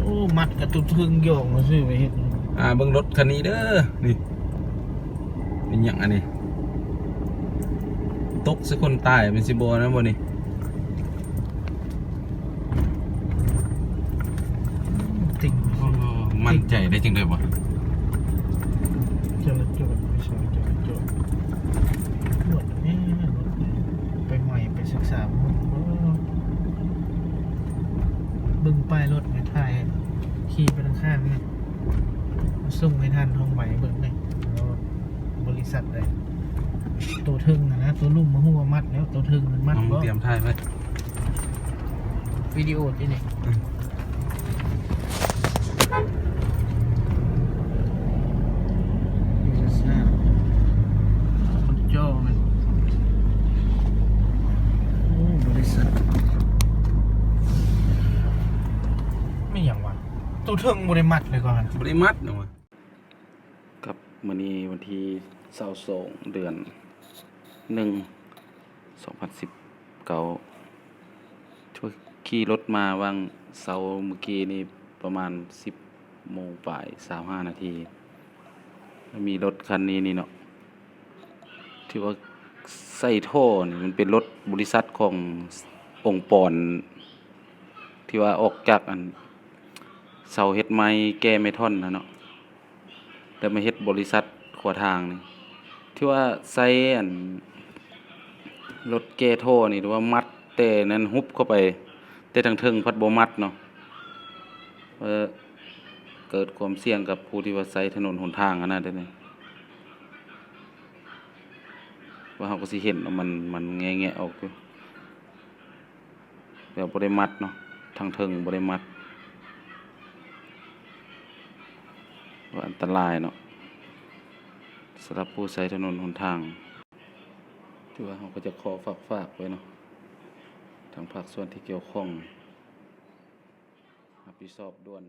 โอ้มัดกระตุ้ทึงโยงมาซื้อไปเห็นเบิ่งรถคันนี้เด้อนี่เป็นหยังอันนี้ตกสักคนตายเป็นสิบ่นะบ่นี่ติ่งมั่นใจได้จังได๋บ่จดไม่ใช่จดหมดนี่ไปใหม่ไปศึกษาบึงป้ายรถไม่ถ่ายขี่ไปทางข้างนี่ส่งให้ทันห้องใหม่เบิ่งเลยบริษัทเลยตัวทึงนะตัวลุ่มมาหัวมัดแล้วตัวทึงมันมัดก็เตรียมถ่ายไว้วิดีโอที่นี่โจ้มันโอ้บริษัทไม่อย่างวะตัวทึงบริมัดเลยก่อนบริมัดเนาะครับมื้อนี้วันที่22เดือน1 2019ช่วยขี่รถมาวางเสาเมื่อกี้นี่ประมาณ10 โมงป่าย35 นาทีมีรถคันนี้นี่เนาะที่ว่าใส่ท่อนี่มันเป็นรถบริษัทขององค์ปอนที่ว่าออกจากอันเสาเฮ็ดไม้แก้ไม้ท่อนนะเนาะแล้วมาเฮ็ดบริษัทขวาทางนี่ที่ว่าใส่อันรถแก้ท่อนี่หรือว่ามัดแต่นั้นฮุบเข้าไปแต่ทางเทิงพัดบ่มัดเนาะเกิดความเสี่ยงกับผู้ที่ว่าใช้ถนนหนทางอันนั้นเด้นี่ว่าเราก็สิเห็นว่ามันแงะออกอยู่แบบบ่ได้มัดเนาะทางเทิงบ่ได้มัดว่าอันตรายเนาะสำหรับผู้ใช้ถนนหนทางที่ว่าเราก็จะขอฝากไว้เนาะทางภาคส่วนที่เกี่ยวข้องรับผิดชอบด่วน